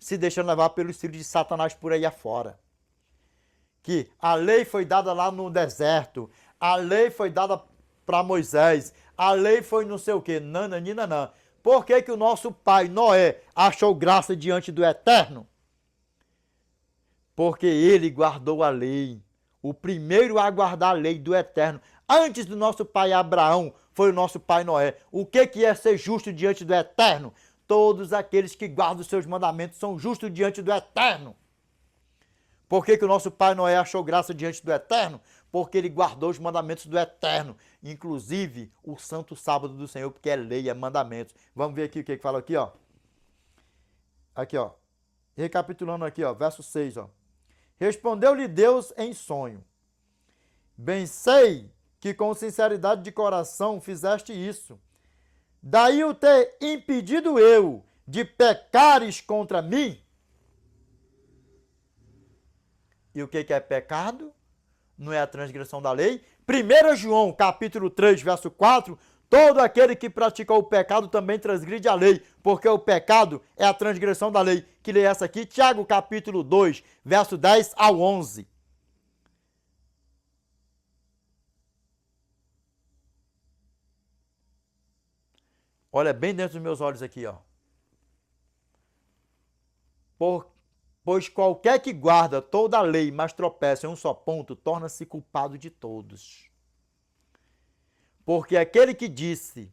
se deixando levar pelo espírito de Satanás por aí afora. Que a lei foi dada lá no deserto, a lei foi dada para Moisés, a lei foi não sei o quê, nananina. Por que que o nosso pai Noé achou graça diante do Eterno? Porque ele guardou a lei. O primeiro a guardar a lei do Eterno. Antes do nosso pai Abraão, foi o nosso pai Noé. O que é ser justo diante do Eterno? Todos aqueles que guardam os seus mandamentos são justos diante do Eterno. Por que que o nosso pai Noé achou graça diante do Eterno? Porque ele guardou os mandamentos do Eterno. Inclusive o santo sábado do Senhor, porque é lei, é mandamentos. Vamos ver aqui o que fala aqui, ó. Aqui, ó. Recapitulando aqui, ó, verso 6, ó. Respondeu-lhe Deus em sonho: bem sei que com sinceridade de coração fizeste isso. Daí o ter impedido eu de pecares contra mim. E o que é pecado? Não é a transgressão da lei? 1 João, capítulo 3, verso 4, todo aquele que pratica o pecado também transgride a lei, porque o pecado é a transgressão da lei. Que lê essa aqui? Tiago, capítulo 2, verso 10 ao 11. Olha bem dentro dos meus olhos aqui, ó. Pois qualquer que guarda toda a lei, mas tropeça em um só ponto, torna-se culpado de todos. Porque aquele que disse,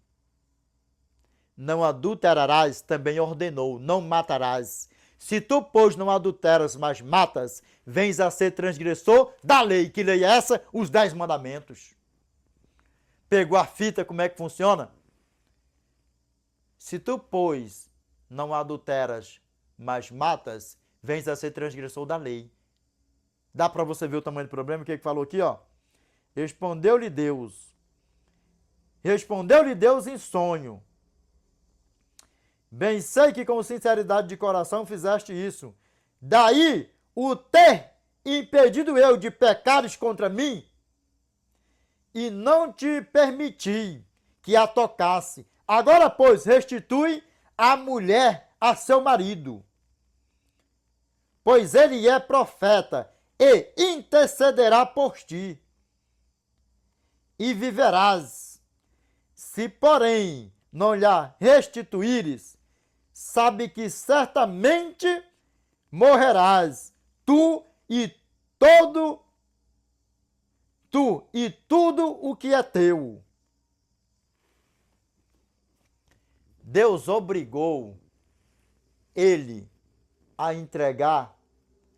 não adulterarás, também ordenou, não matarás. Se tu, pois, não adulteras, mas matas, vens a ser transgressor da lei. Que lei é essa? Os 10 mandamentos. Pegou a fita, como é que funciona? Se tu, pois, não adulteras, mas matas, vens a ser transgressor da lei. Dá para você ver o tamanho do problema? O que falou aqui, ó? Respondeu-lhe Deus em sonho: bem sei que com sinceridade de coração fizeste isso. Daí o ter impedido eu de pecares contra mim, e não te permiti que a tocasse. Agora, pois, restitui a mulher a seu marido, pois ele é profeta e intercederá por ti, e viverás. Se, porém, não lhe restituíres, sabe que certamente morrerás, tu e tudo o que é teu. Deus obrigou ele a entregar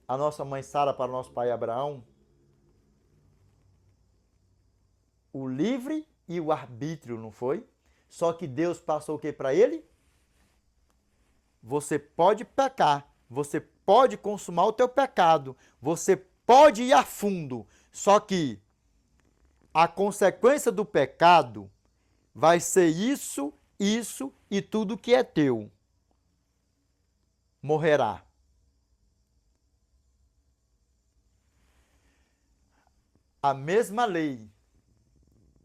a nossa mãe Sara para o nosso pai Abraão o livre e o arbítrio, não foi? Só que Deus passou o que para ele? Você pode pecar, você pode consumar o teu pecado, você pode ir a fundo, só que a consequência do pecado vai ser isso e tudo que é teu. Morrerá. A mesma lei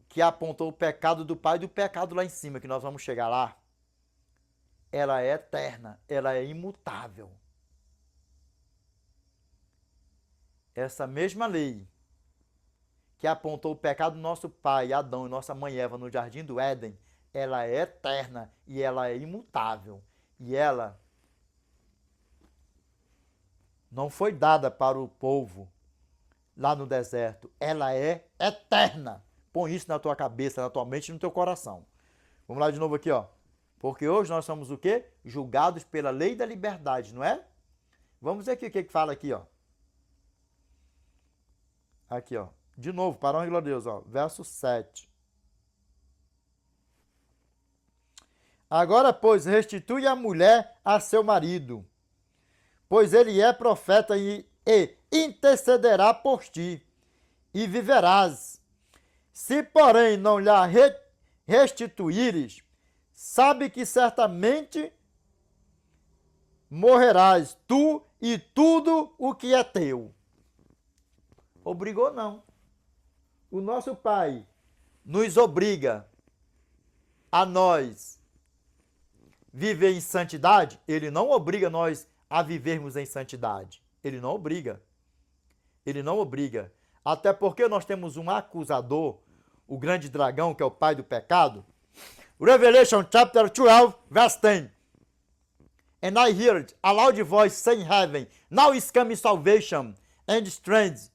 que apontou o pecado do pai e do pecado lá em cima, que nós vamos chegar lá, ela é eterna, ela é imutável. Essa mesma lei que apontou o pecado do nosso pai Adão e nossa mãe Eva no jardim do Éden, ela é eterna e ela é imutável. E ela não foi dada para o povo lá no deserto. Ela é eterna. Põe isso na tua cabeça, na tua mente e no teu coração. Vamos lá de novo aqui, ó. Porque hoje nós somos o quê? Julgados pela lei da liberdade, não é? Vamos ver aqui o que fala aqui, ó. Aqui, ó. De novo, para a glória de Deus, ó. Verso 7. Agora, pois, restitui a mulher a seu marido, pois ele é profeta e intercederá por ti, e viverás. Se, porém, não lhe restituíres, sabe que certamente morrerás, tu e tudo o que é teu. Obrigou não. O nosso Pai nos obriga a nós viver em santidade. Ele não obriga nós a vivermos em santidade. Ele não obriga. Ele não obriga. Até porque nós temos um acusador, o grande dragão, que é o pai do pecado. Revelation chapter 12, verse 10. And I heard a loud voice saying in heaven, now is coming salvation and strength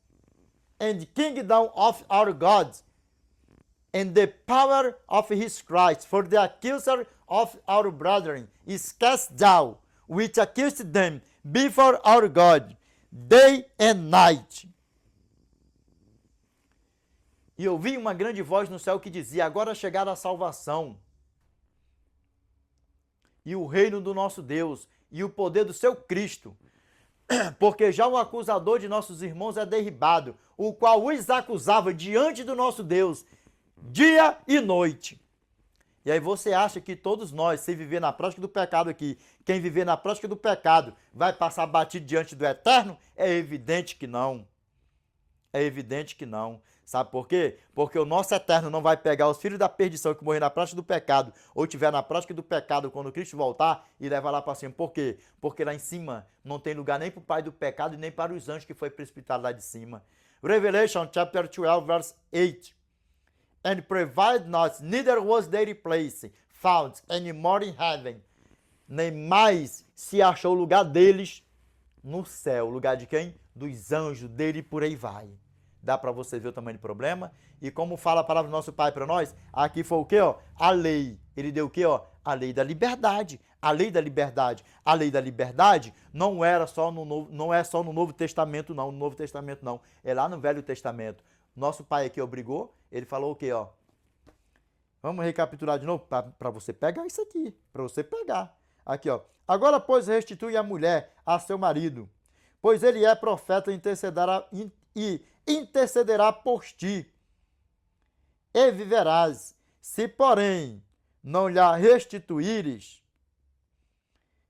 and kingdom of our God and the power of his Christ. For the accuser of our brethren is cast down, which accused them before our God day and night. E ouvi uma grande voz no céu que dizia, agora chegará a salvação e o reino do nosso Deus e o poder do seu Cristo, porque já o acusador de nossos irmãos é derribado, o qual os acusava diante do nosso Deus, dia e noite. E aí você acha que todos nós, se viver na prática do pecado aqui, quem viver na prática do pecado vai passar batido diante do Eterno? É evidente que não. É evidente que não. Sabe por quê? Porque o nosso Eterno não vai pegar os filhos da perdição que morreram na prática do pecado ou tiver na prática do pecado quando Cristo voltar e levar lá para cima. Por quê? Porque lá em cima não tem lugar nem para o pai do pecado e nem para os anjos que foi precipitado lá de cima. Revelation chapter 12 verse 8. And provide not, neither was their place found any more in heaven. Nem mais se achou o lugar deles no céu. O lugar de quem? Dos anjos dele e por aí vai. Dá para você ver o tamanho do problema? E como fala a palavra do nosso Pai para nós, aqui foi o quê? Ó? A lei. Ele deu o quê? Ó? A lei da liberdade. A lei da liberdade. A lei da liberdade não era só no Novo, não é só no Novo Testamento, não. No Novo Testamento, não. É lá no Velho Testamento. Nosso Pai aqui obrigou, ele falou o quê? Ó? Vamos recapitular de novo para você pegar isso aqui. Para você pegar. Aqui, ó. Agora, pois, restitui a mulher a seu marido, pois ele é profeta e intercederá por ti, e viverás. Se, porém, não lhe restituíres,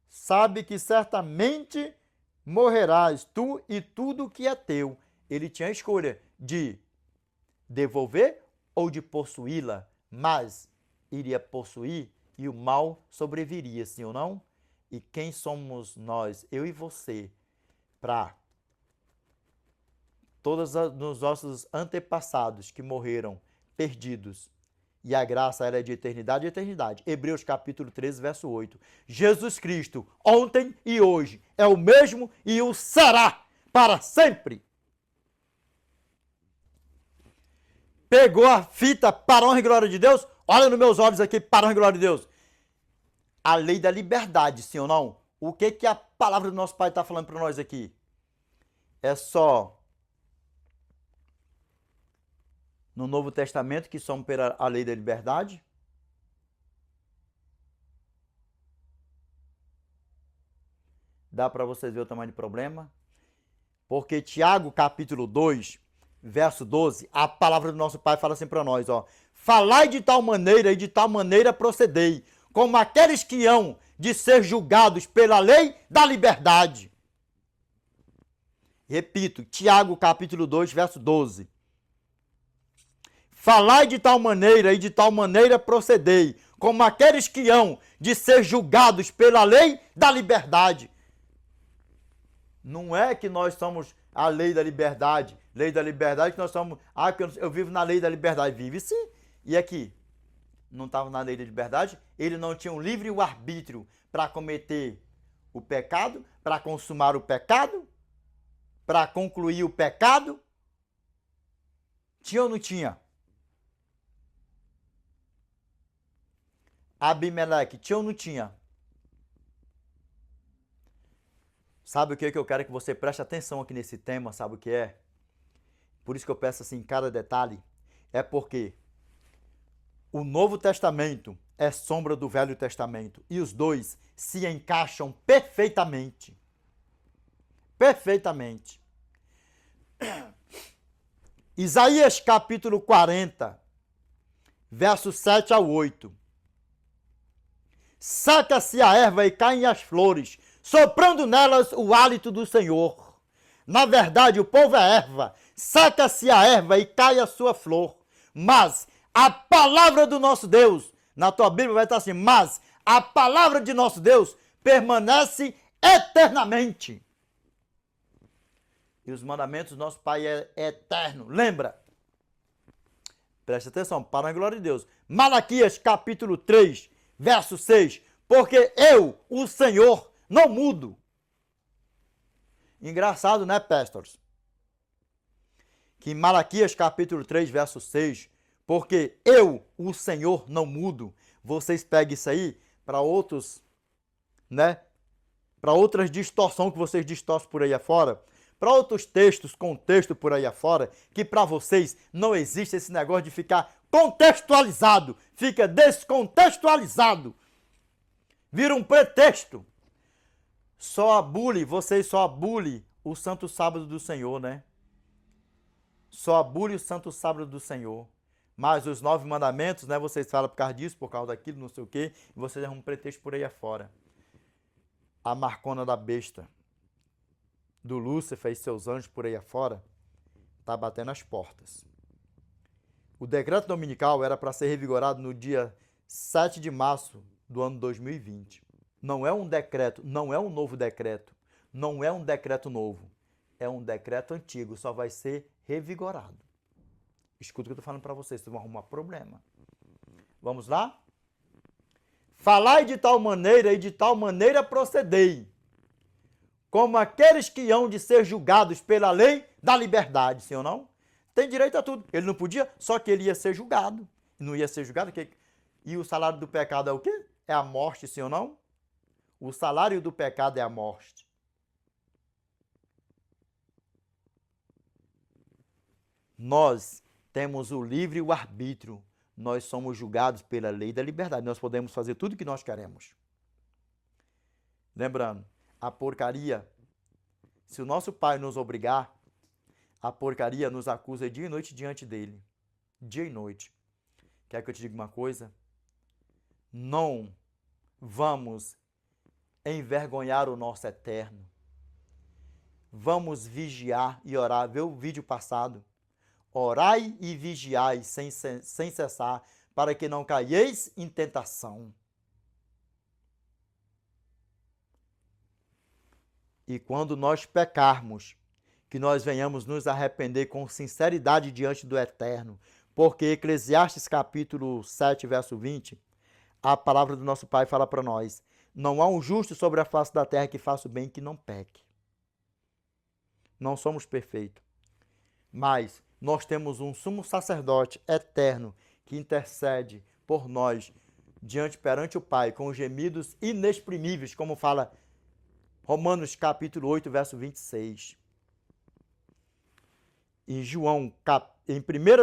sabe que certamente morrerás, tu e tudo que é teu. Ele tinha a escolha de devolver ou de possuí-la, mas iria possuir e o mal sobreviria, sim ou não? E quem somos nós, eu e você, para todos os nossos antepassados que morreram perdidos, e a graça ela é de eternidade e eternidade. Hebreus capítulo 13, verso 8. Jesus Cristo, ontem e hoje, é o mesmo e o será para sempre. Pegou a fita para a honra e glória de Deus? Olha nos meus olhos aqui, para a honra e glória de Deus. A lei da liberdade, sim ou não? O que a palavra do nosso Pai está falando para nós aqui? É só no Novo Testamento que somos pela a lei da liberdade? Dá para vocês ver o tamanho do problema? Porque Tiago capítulo 2, verso 12, a palavra do nosso Pai fala assim para nós, ó. Falai de tal maneira e de tal maneira procedei, como aqueles que hão de ser julgados pela lei da liberdade. Repito, Tiago capítulo 2, verso 12. Falai de tal maneira e de tal maneira procedei, como aqueles que hão de ser julgados pela lei da liberdade. Não é que nós somos a lei da liberdade que nós somos, eu vivo na lei da liberdade. Vive sim. E aqui? Não estava na lei da liberdade? Ele não tinha um livre arbítrio para cometer o pecado, para consumar o pecado, para concluir o pecado? Tinha ou não tinha? Abimeleque, tinha ou não tinha? Sabe o que eu quero que você preste atenção aqui nesse tema? Sabe o que é? Por isso que eu peço assim, cada detalhe. É porque o Novo Testamento é sombra do Velho Testamento. E os dois se encaixam perfeitamente. Perfeitamente. Isaías capítulo 40, versos 7 ao 8. Seca-se a erva e caem as flores, soprando nelas o hálito do Senhor. Na verdade, o povo é erva. Seca-se a erva e cai a sua flor. Mas a palavra do nosso Deus, na tua Bíblia vai estar assim, mas a palavra de nosso Deus permanece eternamente. E os mandamentos do nosso Pai é eterno. Lembra? Preste atenção, para a glória de Deus. Malaquias capítulo 3, verso 6. Porque eu, o Senhor, não mudo. Engraçado, né, pastores? Que em Malaquias capítulo 3, verso 6, porque eu, o Senhor, não mudo. Vocês pegam isso aí para outros, né? Para outras distorções que vocês distorcem por aí afora. Para outros textos, contexto por aí afora, que para vocês não existe esse negócio de ficar contextualizado. Fica descontextualizado. Vira um pretexto. Vocês só abulem o Santo Sábado do Senhor, né? Só abulem o Santo Sábado do Senhor. Mas os 9 mandamentos, né? Vocês falam por causa disso, por causa daquilo, não sei o quê. E vocês arrumam um pretexto por aí afora. A marcona da besta do Lúcifer e seus anjos por aí afora tá batendo as portas. O decreto dominical era para ser revigorado no dia 7 de março do ano 2020. Não é um decreto, não é um novo decreto, não é um decreto novo, é um decreto antigo, só vai ser revigorado. Escuta o que eu estou falando para vocês, vocês vão arrumar problema. Vamos lá? Falai de tal maneira e de tal maneira procedei, como aqueles que hão de ser julgados pela lei da liberdade, sim ou não? Tem direito a tudo. Ele não podia, só que ele ia ser julgado. Não ia ser julgado, e o salário do pecado é o quê? É a morte, sim ou não? O salário do pecado é a morte. Nós temos o livre e o arbítrio. Nós somos julgados pela lei da liberdade. Nós podemos fazer tudo o que nós queremos. Lembrando, a porcaria, se o nosso Pai nos obrigar, a porcaria nos acusa dia e noite diante dele. Dia e noite. Quer que eu te diga uma coisa? Não vamos envergonhar o nosso eterno. Vamos vigiar e orar. Vê o vídeo passado. Orai e vigiai sem cessar, para que não caieis em tentação. E quando nós pecarmos, que nós venhamos nos arrepender com sinceridade diante do Eterno, porque Eclesiastes capítulo 7, verso 20, a palavra do nosso Pai fala para nós: não há um justo sobre a face da terra que faça o bem e que não peque. Não somos perfeitos, mas nós temos um sumo sacerdote eterno que intercede por nós perante o Pai com gemidos inexprimíveis, como fala Romanos capítulo 8, verso 26. Em 1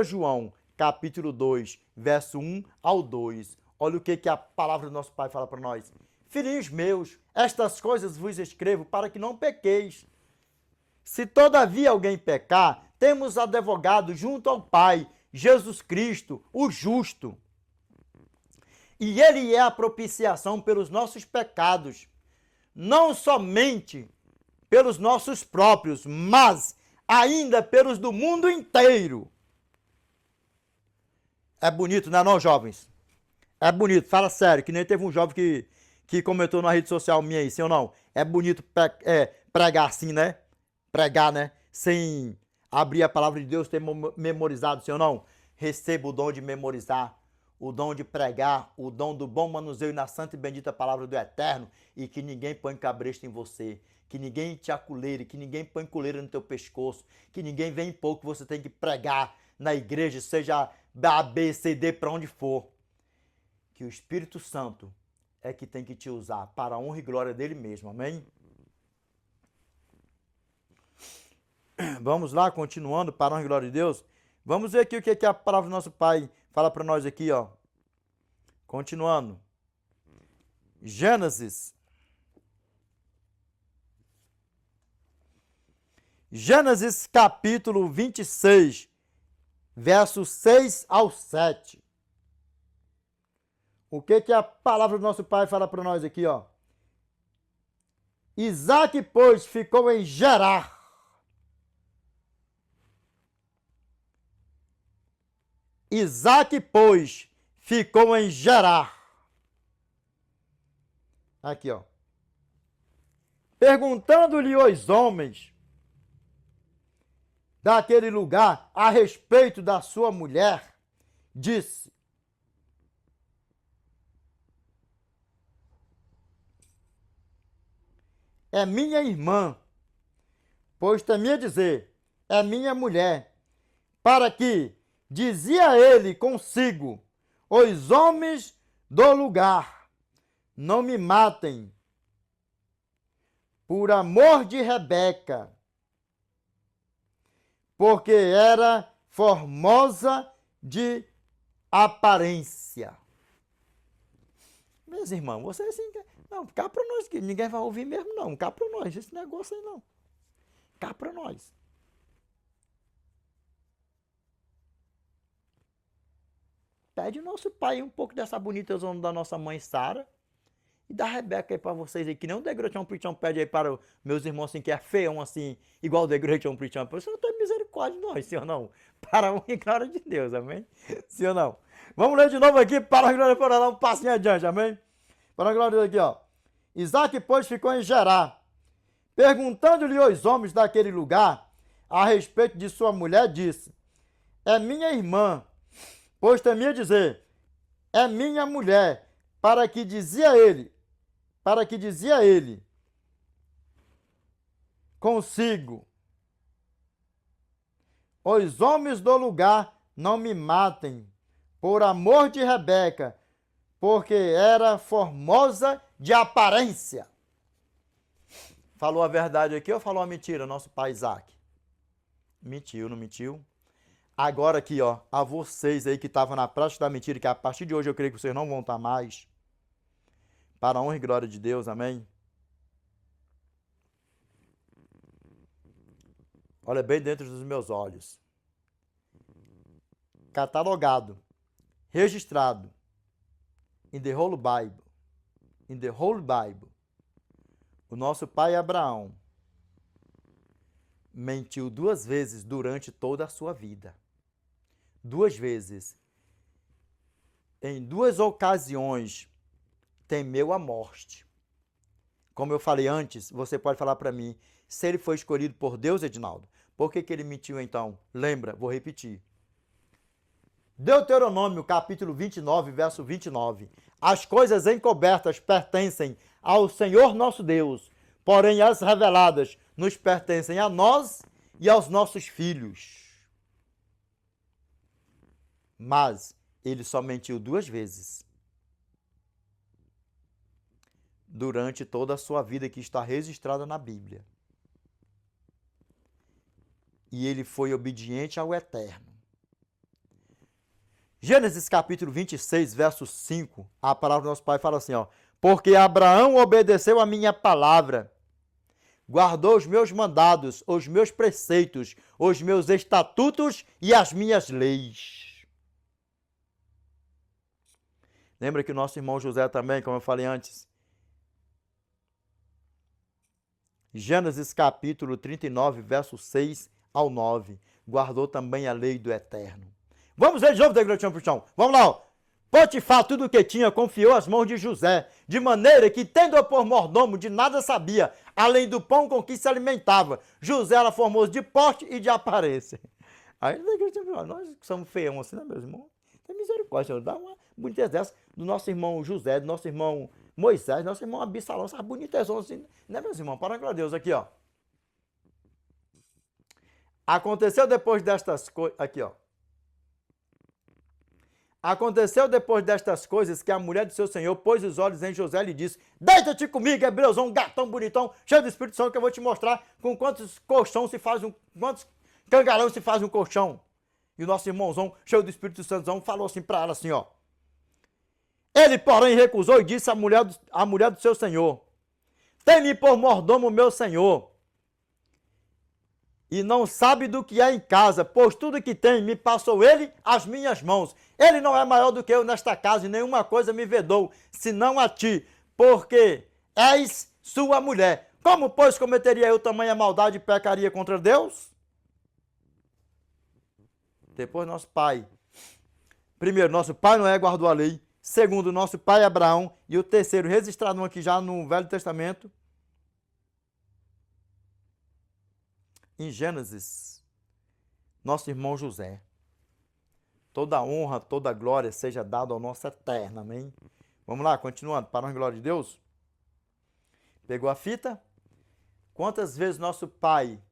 João capítulo 2, verso 1 ao 2. Olha o que a palavra do nosso Pai fala para nós. Filhinhos meus, estas coisas vos escrevo para que não pequeis. Se todavia alguém pecar, temos advogado junto ao Pai, Jesus Cristo, o justo. E ele é a propiciação pelos nossos pecados, não somente pelos nossos próprios, mas ainda pelos do mundo inteiro. É bonito, não é não, jovens? É bonito, fala sério, que nem teve um jovem que comentou na rede social minha aí, sim ou não? É bonito pregar assim, né? Pregar, né? Sem abrir a palavra de Deus, ter memorizado, sim ou não? Receba o dom de memorizar, o dom de pregar, o dom do bom manuseio na santa e bendita palavra do Eterno, e que ninguém põe cabresto em você, que ninguém te aculeire, que ninguém põe coleira no teu pescoço, que ninguém vem impor que você tem que pregar na igreja, seja A, B, C, D, para onde for. Que o Espírito Santo é que tem que te usar para a honra e glória dele mesmo, amém? Vamos lá, continuando, para a honra e glória de Deus. Vamos ver aqui o que a palavra do nosso Pai fala para nós aqui, ó. Continuando. Gênesis capítulo 26, versos 6 ao 7. O que a palavra do nosso Pai fala para nós aqui, ó? Isaac, pois, ficou em Gerar. Isaac, pois, ficou em Gerar. Aqui, ó. Perguntando-lhe os homens daquele lugar a respeito da sua mulher, disse: é minha irmã, pois temia dizer, é minha mulher, para que, dizia ele consigo, os homens do lugar não me matem, por amor de Rebeca, porque era formosa de aparência. Meus irmãos, vocês assim, não, cá para nós, que ninguém vai ouvir mesmo não, cá para nós, esse negócio aí não, cá para nós. Pede o nosso pai um pouco dessa bonita zona da nossa mãe Sara e da Rebeca aí para vocês aí, que nem o Degratião Prichão pede aí para os meus irmãos assim, que é feião assim, igual o Degratião Prichão. O senhor tem misericórdia de nós, sim ou não? Para a honra e glória de Deus, amém? Sim ou não? Vamos ler de novo aqui, para a glória, para dar um passinho adiante, amém? Para a glória aqui, ó. Isaac, pois, ficou em Gerar. Perguntando-lhe os homens daquele lugar a respeito de sua mulher, disse: é minha irmã, pois temia dizer, é minha mulher, para que dizia ele consigo, os homens do lugar não me matem, por amor de Rebeca, porque era formosa de aparência. Falou a verdade aqui ou falou a mentira, nosso pai Isaac? Mentiu, não mentiu? Agora aqui, ó, a vocês aí que estavam na prática da mentira, que a partir de hoje eu creio que vocês não vão estar mais, para a honra e glória de Deus, amém? Olha bem dentro dos meus olhos. Catalogado, registrado, in the whole Bible, o nosso pai Abraão mentiu 2 vezes durante toda a sua vida. 2 vezes. Em 2 ocasiões, temeu a morte. Como eu falei antes, você pode falar para mim, se ele foi escolhido por Deus, Edinaldo, por que ele mentiu então? Lembra, vou repetir. Deuteronômio, capítulo 29, verso 29. As coisas encobertas pertencem ao Senhor nosso Deus, porém as reveladas nos pertencem a nós e aos nossos filhos. Mas ele só mentiu 2 vezes. Durante toda a sua vida que está registrada na Bíblia. E ele foi obediente ao Eterno. Gênesis capítulo 26, verso 5, a palavra do nosso pai fala assim, ó: porque Abraão obedeceu a minha palavra, guardou os meus mandados, os meus preceitos, os meus estatutos e as minhas leis. Lembra que o nosso irmão José também, como eu falei antes, Gênesis capítulo 39, verso 6 ao 9, guardou também a lei do Eterno. Vamos ver de novo, Degratião Puxão. Vamos lá, ó. Potifar tudo o que tinha confiou às mãos de José, de maneira que, tendo-o por mordomo, de nada sabia, além do pão com que se alimentava. José era formoso de porte e de aparência. Aí, nós que somos feião assim, né, meus irmãos? Tem misericórdia, Senhor. Dá uma boniteza dessa do nosso irmão José, do nosso irmão Moisés, do nosso irmão Absalão, essas bonitezas assim, né, meus irmãos? Para com Deus, aqui, ó. Aconteceu depois destas coisas, aqui, ó. Aconteceu depois destas coisas que a mulher do seu senhor pôs os olhos em José e lhe disse: deita-te comigo, hebreuzão, um gatão bonitão, cheio do Espírito Santo, que eu vou te mostrar com quantos colchão se faz quantos cangalão se faz um colchão. E o nosso irmãozão, cheio do Espírito Santo, falou assim para ela assim, ó. Ele, porém, recusou e disse à mulher do seu senhor: tem-me por mordomo meu senhor, e não sabe do que há em casa, pois tudo que tem me passou ele às minhas mãos. Ele não é maior do que eu nesta casa, e nenhuma coisa me vedou, senão a ti, porque és sua mulher. Como, pois, cometeria eu tamanha maldade e pecaria contra Deus? Depois nosso pai. Primeiro, nosso pai Noé guardou a lei. Segundo, nosso pai Abraão. E o terceiro, registrado aqui já no Velho Testamento, em Gênesis, nosso irmão José. Toda honra, toda glória seja dada ao nosso eterno, amém? Vamos lá, continuando, para a glória de Deus. Pegou a fita? Quantas vezes nosso pai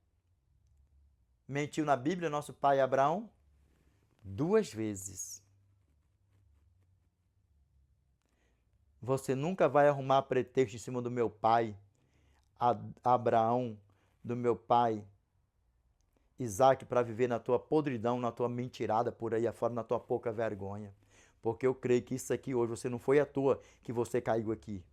mentiu na Bíblia, nosso pai Abraão? 2 vezes. Você nunca vai arrumar pretexto em cima do meu pai, Abraão, do meu pai, Isaac, para viver na tua podridão, na tua mentirada por aí afora, na tua pouca vergonha. Porque eu creio que isso aqui hoje, você não foi à toa que você caiu aqui.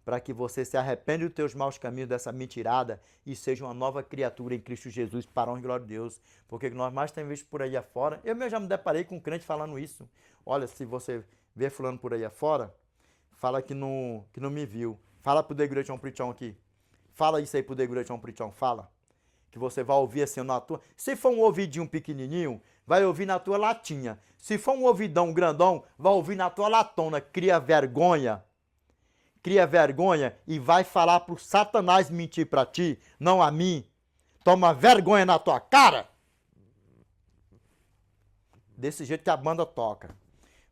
Para que você se arrependa dos teus maus caminhos, dessa mentirada, e seja uma nova criatura em Cristo Jesus, para a honra e glória de Deus. Porque nós mais temos visto por aí afora, eu mesmo já me deparei com um crente falando isso. Olha, se você vê fulano por aí afora, fala que não me viu. Fala pro Degurachão Prichão aqui. Fala isso aí pro Degurachão Prichão, fala. Que você vai ouvir assim na tua... Se for um ouvidinho pequenininho, vai ouvir na tua latinha. Se for um ouvidão grandão, vai ouvir na tua latona. Cria vergonha e vai falar pro Satanás mentir pra ti, não a mim. Toma vergonha na tua cara. Desse jeito que a banda toca.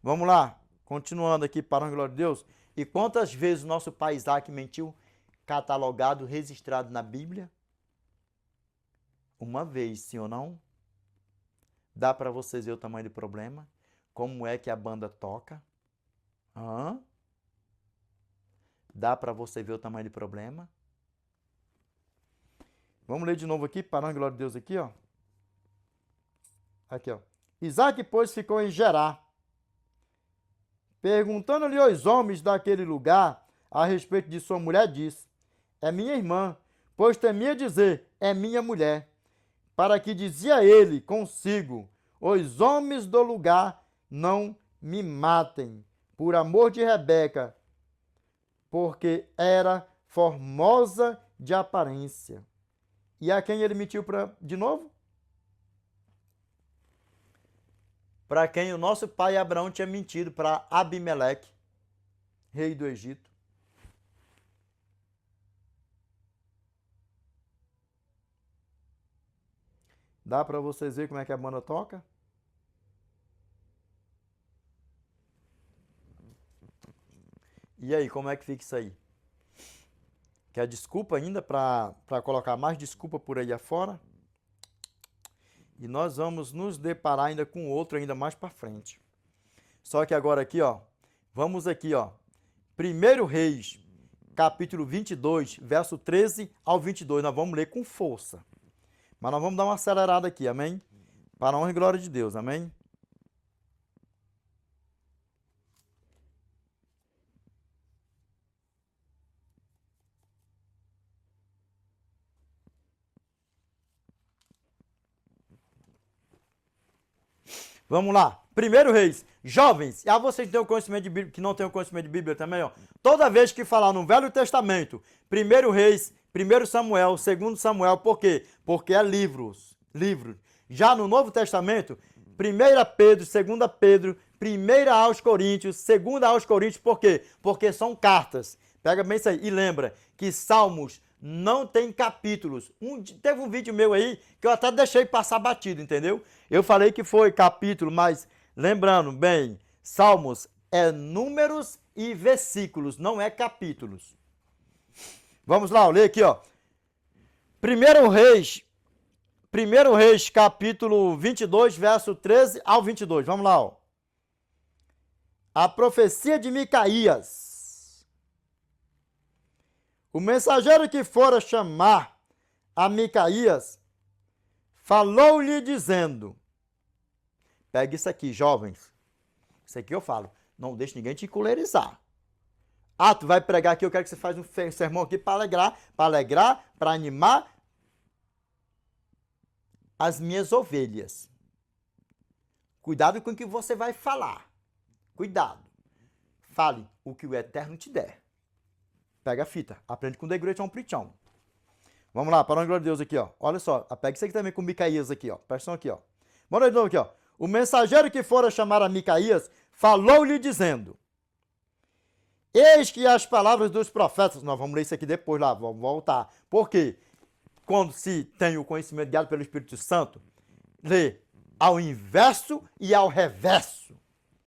Vamos lá, continuando aqui, para a glória de Deus. E quantas vezes o nosso pai Isaac mentiu, catalogado, registrado na Bíblia? Uma vez, sim ou não? Dá para vocês ver o tamanho do problema? Como é que a banda toca? Hã? Dá para você ver o tamanho do problema? Vamos ler de novo aqui, para a glória de Deus aqui, ó. Aqui, ó. Isaac, pois, ficou em Gerar, perguntando-lhe aos homens daquele lugar a respeito de sua mulher, disse: é minha irmã, pois temia dizer, é minha mulher. Para que dizia ele consigo: os homens do lugar não me matem, por amor de Rebeca, porque era formosa de aparência. E a quem ele mentiu de novo? Para quem o nosso pai Abraão tinha mentido, para Abimeleque, rei do Egito. Dá para vocês verem como é que a banda toca? E aí, como é que fica isso aí? Quer desculpa ainda para colocar mais desculpa por aí afora? E nós vamos nos deparar ainda com outro ainda mais para frente. Só que agora aqui, ó, vamos aqui, ó. 1 Reis, capítulo 22, verso 13 ao 22. Nós vamos ler com força. Mas nós vamos dar uma acelerada aqui, amém? Para a honra e glória de Deus, amém? Vamos lá. 1 Reis. Jovens, e vocês que têm o conhecimento de Bíblia, que não têm o conhecimento de Bíblia também, ó. Toda vez que falar no Velho Testamento, 1 Reis, 1 Samuel, 2 Samuel, por quê? Porque é livros. Já no Novo Testamento, 1 Pedro, 2 Pedro, 1 aos Coríntios, 2 aos Coríntios, por quê? Porque são cartas. Pega bem isso aí. E lembra que Salmos não tem capítulos. Teve um vídeo meu aí que eu até deixei passar batido, entendeu? Eu falei que foi capítulo, mas lembrando bem, Salmos é números e versículos, não é capítulos. Vamos lá, ler aqui, ó. 1 Reis, capítulo 22, verso 13 ao 22. Vamos lá, ó. A profecia de Micaías. O mensageiro que fora chamar a Micaías falou-lhe dizendo... Pega isso aqui, jovens. Isso aqui eu falo. Não deixe ninguém te encolerizar. Ah, tu vai pregar aqui, eu quero que você faça um sermão aqui para alegrar, para animar as minhas ovelhas. Cuidado com o que você vai falar. Cuidado. Fale o que o Eterno te der. Pega a fita. Aprende com o Degurachão Prichão. Vamos lá, para a glória de Deus aqui, ó. Olha só, pega isso aqui também com Micaías aqui, ó. Presta atenção aqui, ó. Bora de novo aqui, ó. O mensageiro que fora chamar a Micaías falou-lhe dizendo: eis que as palavras dos profetas... Nós vamos ler isso aqui depois lá, vamos voltar. Por quê? quando se tem o conhecimento guiado pelo Espírito Santo, lê ao inverso e ao reverso.